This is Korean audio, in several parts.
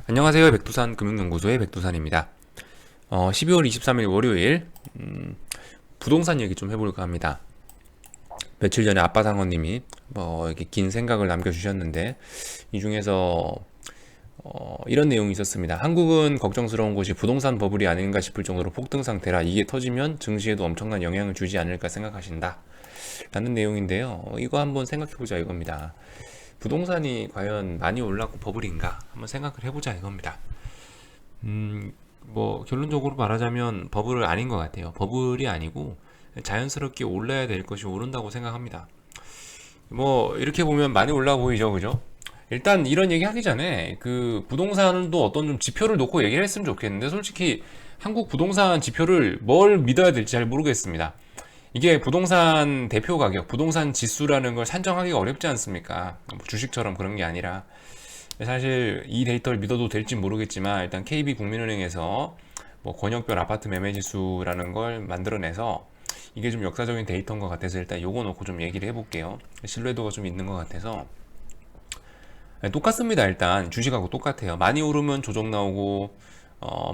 안녕하세요. 백두산 금융연구소의 백두산입니다. 12월 23일 월요일 부동산 얘기 좀 해볼까 합니다. 며칠 전에 아빠상어님이 이렇게 긴 생각을 남겨주셨는데 이 중에서 이런 내용이 있었습니다. 한국은 걱정스러운 곳이 부동산 버블이 아닌가 싶을 정도로 폭등 상태라 이게 터지면 증시에도 엄청난 영향을 주지 않을까 생각하신다 라는 내용인데요. 이거 한번 생각해보자 이겁니다. 부동산이 과연 많이 올랐고 버블인가 한번 생각을 해보자 이겁니다. 결론적으로 말하자면 버블은 아닌 것 같아요. 버블이 아니고 자연스럽게 올라야 될 것이 오른다고 생각합니다. 이렇게 보면 많이 올라 보이죠, 그죠? 일단 이런 얘기 하기 전에 그 부동산도 어떤 좀 지표를 놓고 얘기를 했으면 좋겠는데 솔직히 한국 부동산 지표를 뭘 믿어야 될지 잘 모르겠습니다. 이게 부동산 대표 가격, 부동산 지수라는 걸 산정하기가 어렵지 않습니까? 주식처럼 그런 게 아니라 사실 이 데이터를 믿어도 될지 모르겠지만 일단 KB국민은행에서 권역별 아파트 매매 지수라는 걸 만들어내서 이게 좀 역사적인 데이터인 것 같아서 일단 요거 놓고 좀 얘기를 해볼게요. 신뢰도가 좀 있는 것 같아서 똑같습니다. 일단 주식하고 똑같아요. 많이 오르면 조정 나오고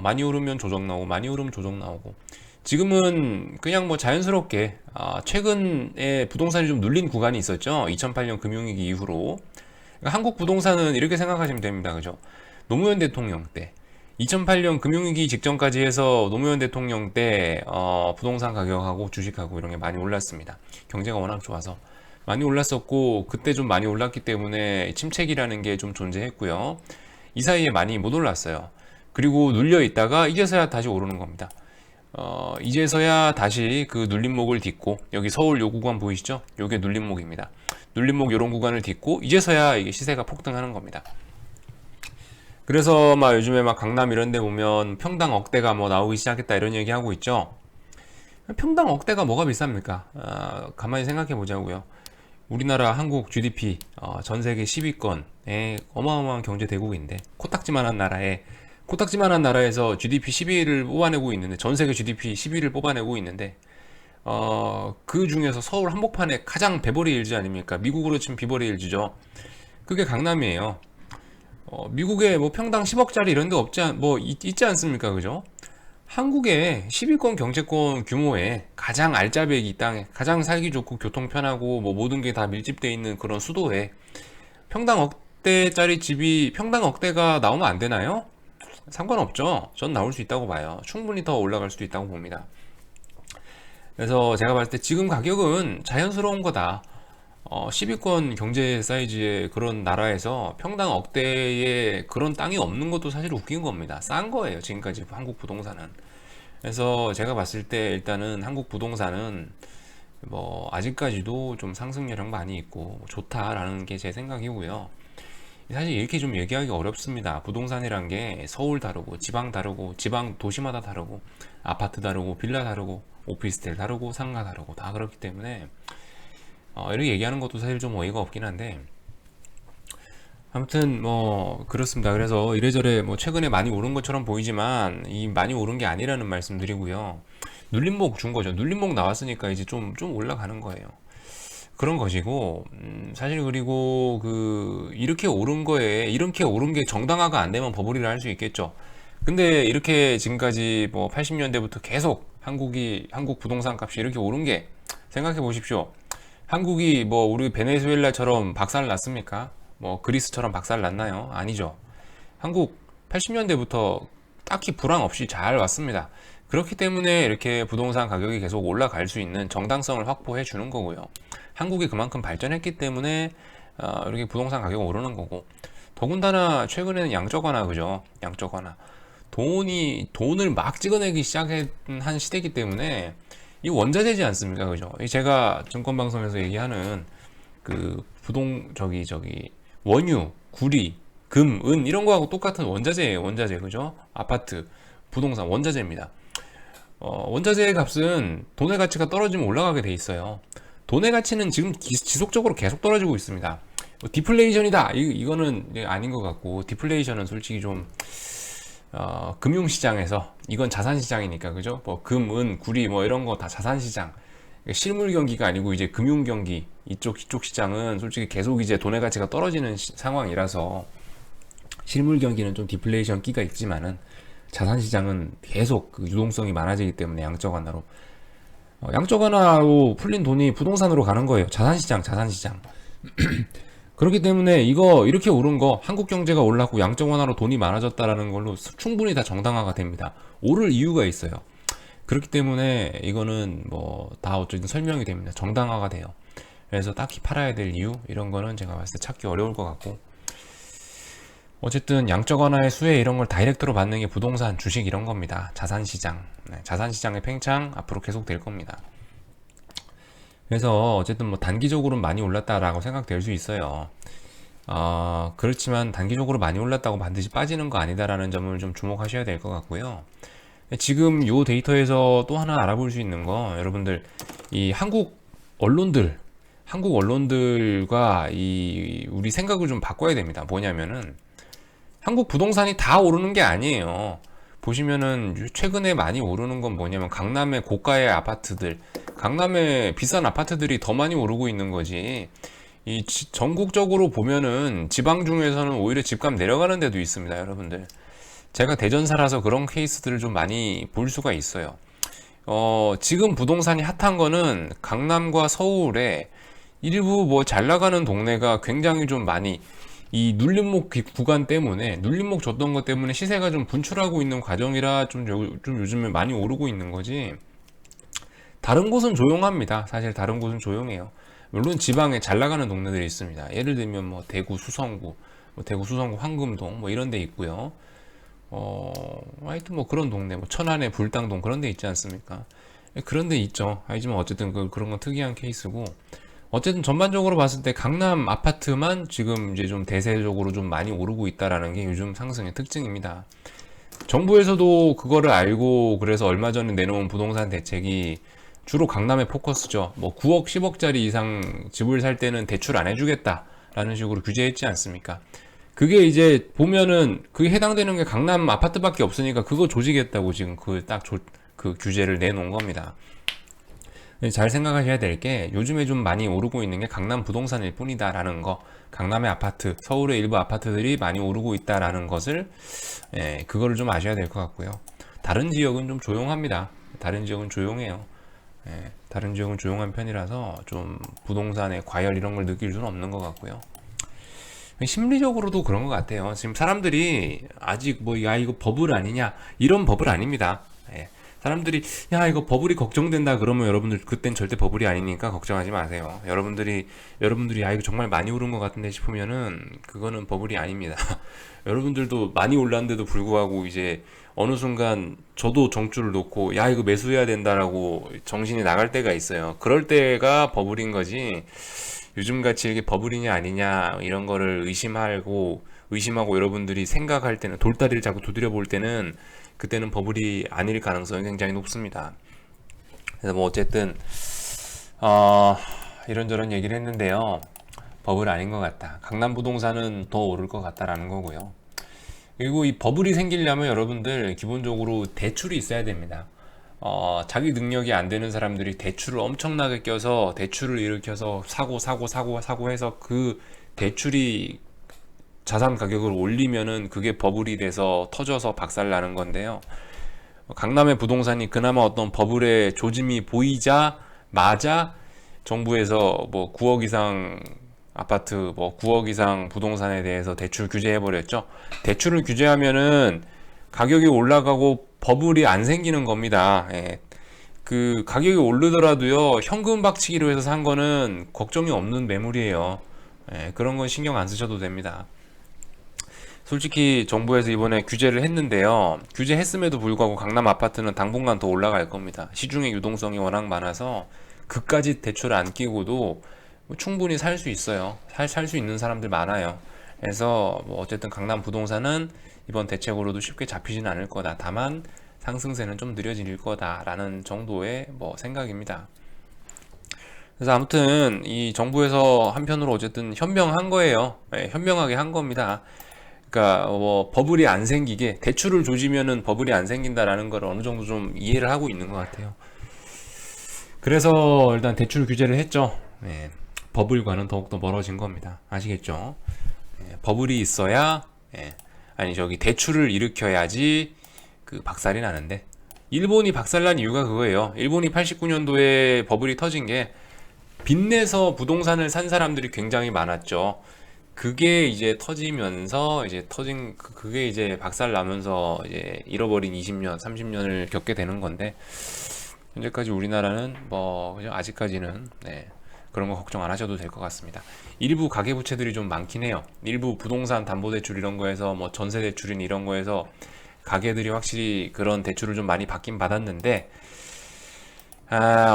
많이 오르면 조정 나오고 많이 오르면 조정 나오고 지금은 그냥 자연스럽게 최근에 부동산이 좀 눌린 구간이 있었죠. 2008년 금융위기 이후로 그러니까 한국 부동산은 이렇게 생각하시면 됩니다. 그죠? 노무현 대통령 때 2008년 금융위기 직전까지 해서 노무현 대통령 때 부동산 가격하고 주식하고 이런 게 많이 올랐습니다. 경제가 워낙 좋아서 많이 올랐었고 그때 좀 많이 올랐기 때문에 침체기라는 게 좀 존재했고요. 이 사이에 많이 못 올랐어요. 그리고 눌려 있다가 이제서야 다시 오르는 겁니다. 이제서야 다시 그 눌림목을 딛고 여기 서울 요 구간 보이시죠? 요게 눌림목입니다. 눌림목 요런 구간을 딛고 이제서야 이게 시세가 폭등하는 겁니다. 그래서 요즘에 강남 이런 데 보면 평당 억대가 나오기 시작했다 이런 얘기 하고 있죠. 평당 억대가 뭐가 비쌉니까? 가만히 생각해 보자고요. 우리나라 한국 GDP 전 세계 10위권의 어마어마한 경제 대국인데 코딱지만한 나라에서 GDP 10위를 뽑아내고 있는데 전 세계 GDP 10위를 뽑아내고 있는데 그 중에서 서울 한복판에 가장 베버리 hills 아닙니까? 미국으로 치면 비버리 hils죠. 그게 강남이에요. 미국에 평당 10억짜리 이런 데 있지 않습니까? 그죠? 한국의 10위권 경제권 규모의 가장 알짜배기 땅에 가장 살기 좋고 교통 편하고 모든 게 다 밀집돼 있는 그런 수도에 평당 억대짜리 집이 평당 억대가 나오면 안 되나요? 상관없죠. 전 나올 수 있다고 봐요. 충분히 더 올라갈 수도 있다고 봅니다. 그래서 제가 봤을 때 지금 가격은 자연스러운 거다. 10위권 경제 사이즈의 그런 나라에서 평당 억대의 그런 땅이 없는 것도 사실 웃긴 겁니다. 싼 거예요. 지금까지 한국 부동산은. 그래서 제가 봤을 때 일단은 한국 부동산은 아직까지도 좀 상승 여력 많이 있고 좋다라는 게 제 생각이고요. 사실 이렇게 좀 얘기하기 어렵습니다. 부동산이란 게 서울 다르고 지방 다르고 지방 도시마다 다르고 아파트 다르고 빌라 다르고 오피스텔 다르고 상가 다르고 다 그렇기 때문에 이렇게 얘기하는 것도 사실 좀 어이가 없긴 한데 아무튼 그렇습니다. 그래서 이래저래 최근에 많이 오른 것처럼 보이지만 이 많이 오른 게 아니라는 말씀 드리고요. 눌림목 준 거죠. 눌림목 나왔으니까 이제 좀 올라가는 거예요. 그런 것이고 사실 그리고 이렇게 오른 게 정당화가 안 되면 버블이라 할 수 있겠죠. 근데 이렇게 지금까지 80년대부터 계속 한국 부동산 값이 이렇게 오른 게 생각해 보십시오. 한국이 우리 베네수엘라처럼 박살 났습니까? 그리스처럼 박살 났나요? 아니죠. 한국 80년대부터 딱히 불황 없이 잘 왔습니다. 그렇기 때문에 이렇게 부동산 가격이 계속 올라갈 수 있는 정당성을 확보해 주는 거고요. 한국이 그만큼 발전했기 때문에 이렇게 부동산 가격이 오르는 거고 더군다나 최근에는 양적 완화 그죠? 양적 완화 돈을 막 찍어내기 시작한 시대이기 때문에 이 원자재지 않습니까? 그죠? 제가 증권방송에서 얘기하는 원유, 구리, 금, 은 이런 거하고 똑같은 원자재예요. 원자재 그죠? 아파트, 부동산 원자재입니다. 원자재의 값은 돈의 가치가 떨어지면 올라가게 돼 있어요. 돈의 가치는 지금 지속적으로 계속 떨어지고 있습니다. 디플레이션이다. 이거는 아닌 것 같고 디플레이션은 솔직히 좀 금융시장에서 이건 자산시장이니까 그죠? 금, 은, 구리 이런 거 다 자산시장. 실물 경기가 아니고 이제 금융 경기 이쪽 시장은 솔직히 계속 이제 돈의 가치가 떨어지는 상황이라서 실물 경기는 좀 디플레이션 끼가 있지만은 자산 시장은 계속 그 유동성이 많아지기 때문에 양적 완화로 양적 완화로 풀린 돈이 부동산으로 가는 거예요. 자산 시장, 자산 시장. 그렇기 때문에 이거 이렇게 오른 거 한국 경제가 올랐고 양적 완화로 돈이 많아졌다라는 걸로 충분히 다 정당화가 됩니다. 오를 이유가 있어요. 그렇기 때문에 이거는 뭐 다 어쨌든 설명이 됩니다. 정당화가 돼요. 그래서 딱히 팔아야 될 이유 이런 거는 제가 봤을 때 찾기 어려울 것 같고, 어쨌든 양적 완화의 수혜 이런 걸 다이렉트로 받는 게 부동산, 주식 이런 겁니다. 자산 시장, 자산 시장의 팽창 앞으로 계속 될 겁니다. 그래서 어쨌든 뭐 단기적으로는 많이 올랐다라고 생각될 수 있어요. 그렇지만 단기적으로 많이 올랐다고 반드시 빠지는 거 아니다라는 점을 좀 주목하셔야 될 것 같고요. 지금 요 데이터에서 또 하나 알아볼 수 있는 거, 여러분들 이 한국 언론들과 이 우리 생각을 좀 바꿔야 됩니다. 뭐냐면은 한국 부동산이 다 오르는 게 아니에요. 보시면은 최근에 많이 오르는 건 뭐냐면 강남의 고가의 아파트들, 강남의 비싼 아파트들이 더 많이 오르고 있는 거지. 이 전국적으로 보면은 지방 중에서는 오히려 집값 내려가는 데도 있습니다, 여러분들. 제가 대전 살아서 그런 케이스들을 좀 많이 볼 수가 있어요. 지금 부동산이 핫한 거는 강남과 서울에 일부 뭐 잘 나가는 동네가 굉장히 좀 많이 이 눌림목 구간 때문에, 눌림목 줬던 것 때문에 시세가 좀 분출하고 있는 과정이라 좀 요즘에 많이 오르고 있는 거지. 다른 곳은 조용합니다. 사실 다른 곳은 조용해요. 물론 지방에 잘 나가는 동네들이 있습니다. 예를 들면 뭐 대구 수성구, 황금동 뭐 이런 데 있고요. 하여튼 뭐 그런 동네, 뭐 천안의 불당동 그런 데 있지 않습니까? 그런 데 있죠. 하지만 어쨌든 그런 건 특이한 케이스고, 어쨌든 전반적으로 봤을 때 강남 아파트만 지금 이제 좀 대세적으로 좀 많이 오르고 있다라는 게 요즘 상승의 특징입니다. 정부에서도 그거를 알고 그래서 얼마 전에 내놓은 부동산 대책이 주로 강남에 포커스죠. 뭐 9억, 10억짜리 이상 집을 살 때는 대출 안 해주겠다라는 식으로 규제했지 않습니까? 그게 이제 보면은 그게 해당되는 게 강남 아파트밖에 없으니까 그거 조지겠다고 지금 그 규제를 내놓은 겁니다. 잘 생각하셔야 될 게, 요즘에 좀 많이 오르고 있는 게 강남 부동산일 뿐이다라는 거, 강남의 아파트, 서울의 일부 아파트들이 많이 오르고 있다라는 것을, 그거를 좀 아셔야 될 것 같고요. 다른 지역은 좀 조용합니다. 다른 지역은 조용해요. 다른 지역은 조용한 편이라서 좀 부동산의 과열 이런 걸 느낄 수는 없는 것 같고요. 심리적으로도 그런 것 같아요. 지금 사람들이 아직 뭐, 야, 이거 버블 아니냐, 이런 버블 아닙니다. 사람들이 야, 이거 버블이 걱정된다 그러면 여러분들 그땐 절대 버블이 아니니까 걱정하지 마세요. 여러분들이 야, 이거 정말 많이 오른 것 같은데 싶으면은 그거는 버블이 아닙니다. 여러분들도 많이 올랐는데도 불구하고 이제 어느 순간 저도 정주를 놓고 야, 이거 매수해야 된다라고 정신이 나갈 때가 있어요. 그럴 때가 버블인 거지, 요즘같이 이게 버블이냐 아니냐 이런 거를 의심하고 여러분들이 생각할 때는, 돌다리를 자꾸 두드려 볼 때는 그때는 버블이 아닐 가능성이 굉장히 높습니다. 그래서 뭐 어쨌든 이런저런 얘기를 했는데요. 버블 아닌 것 같다. 강남 부동산은 더 오를 것 같다라는 거고요. 그리고 이 버블이 생기려면 여러분들 기본적으로 대출이 있어야 됩니다. 자기 능력이 안 되는 사람들이 대출을 엄청나게 껴서 대출을 일으켜서 사고 해서 그 대출이 자산 가격을 올리면은 그게 버블이 돼서 터져서 박살나는 건데요. 강남의 부동산이 그나마 어떤 버블의 조짐이 보이자마자 정부에서 뭐 9억 이상 아파트, 뭐 9억 이상 부동산에 대해서 대출 규제해버렸죠. 대출을 규제하면은 가격이 올라가고 버블이 안 생기는 겁니다. 그 가격이 오르더라도요, 현금 박치기로 해서 산 거는 걱정이 없는 매물이에요. 그런 건 신경 안 쓰셔도 됩니다. 솔직히 정부에서 이번에 규제를 했는데요. 규제했음에도 불구하고 강남 아파트는 당분간 더 올라갈 겁니다. 시중의 유동성이 워낙 많아서 그까지 대출 안 끼고도 충분히 살 수 있어요. 살 수 있는 사람들 많아요. 그래서 뭐 어쨌든 강남 부동산은 이번 대책으로도 쉽게 잡히지는 않을 거다. 다만 상승세는 좀 느려질 거다라는 정도의 뭐 생각입니다. 그래서 아무튼 이 정부에서 한편으로 어쨌든 현명한 거예요. 현명하게 한 겁니다. 그러니까 뭐 버블이 안 생기게 대출을 조지면은 버블이 안 생긴다라는 걸 어느 정도 좀 이해를 하고 있는 것 같아요. 그래서 일단 대출 규제를 했죠. 버블과는 더욱더 멀어진 겁니다. 아시겠죠? 버블이 있어야 아니 저기 대출을 일으켜야지 그 박살이 나는데, 일본이 박살난 이유가 그거예요. 일본이 89년도에 버블이 터진 게 빚내서 부동산을 산 사람들이 굉장히 많았죠. 그게 이제 터지면서 이제 그게 이제 박살 나면서 이제 잃어버린 20년, 30년을 겪게 되는 건데, 현재까지 우리나라는 뭐 그죠? 아직까지는 네, 그런 거 걱정 안 하셔도 될 것 같습니다. 일부 가계부채들이 좀 많긴 해요. 일부 부동산 담보대출 이런 거에서 뭐 전세대출인 이런 거에서 가계들이 확실히 그런 대출을 좀 많이 받긴 받았는데,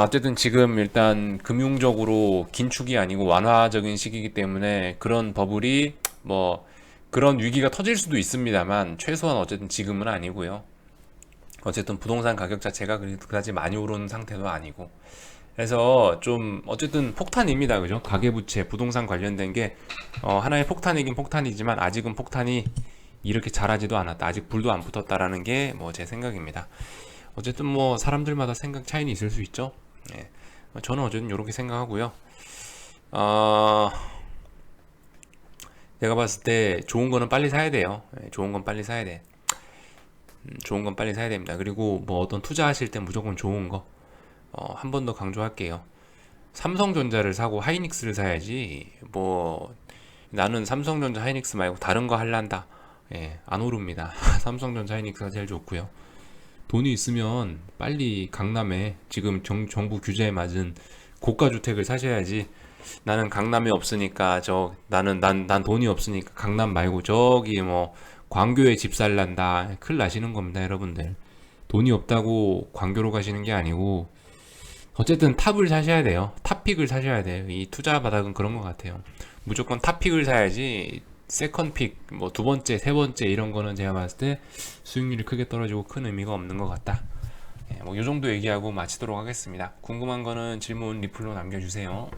어쨌든 지금 일단 금융적으로 긴축이 아니고 완화적인 시기이기 때문에 그런 버블이 뭐 그런 위기가 터질 수도 있습니다만 최소한 어쨌든 지금은 아니고요. 어쨌든 부동산 가격 자체가 그다지 많이 오른 상태도 아니고, 그래서 좀 어쨌든 폭탄입니다. 그죠? 가계부채, 부동산 관련된 게 하나의 폭탄이긴 폭탄이지만 아직은 폭탄이 이렇게 잘하지도 않았다. 아직 불도 안 붙었다라는 게 뭐 제 생각입니다. 어쨌든 뭐 사람들마다 생각 차이는 있을 수 있죠. 예. 저는 어쨌든 이렇게 생각하고요. 어, 내가 봤을 때 좋은 거는 빨리 사야 돼요. 예, 좋은 건 빨리 사야 돼. 좋은 건 빨리 사야 됩니다. 그리고 뭐 어떤 투자하실 땐 무조건 좋은 거. 한 번 더 강조할게요. 삼성전자를 사고 하이닉스를 사야지. 뭐 나는 삼성전자 하이닉스 말고 다른 거 할란다. 예, 안 오릅니다. 삼성전자 하이닉스가 제일 좋고요. 돈이 있으면 빨리 강남에 지금 정부 규제에 맞은 고가 주택을 사셔야지. 나는 강남에 없으니까 난 돈이 없으니까 강남 말고 저기 뭐 광교에 집 살란다. 큰일 나시는 겁니다, 여러분들. 돈이 없다고 광교로 가시는 게 아니고 어쨌든 탑을 사셔야 돼요. 탑픽을 사셔야 돼요. 이 투자 바닥은 그런 것 같아요. 무조건 탑픽을 사야지 세컨픽, 뭐 두 번째, 세 번째 이런 거는 제가 봤을 때 수익률이 크게 떨어지고 큰 의미가 없는 것 같다. 뭐 이 정도 얘기하고 마치도록 하겠습니다. 궁금한 거는 질문 리플로 남겨주세요.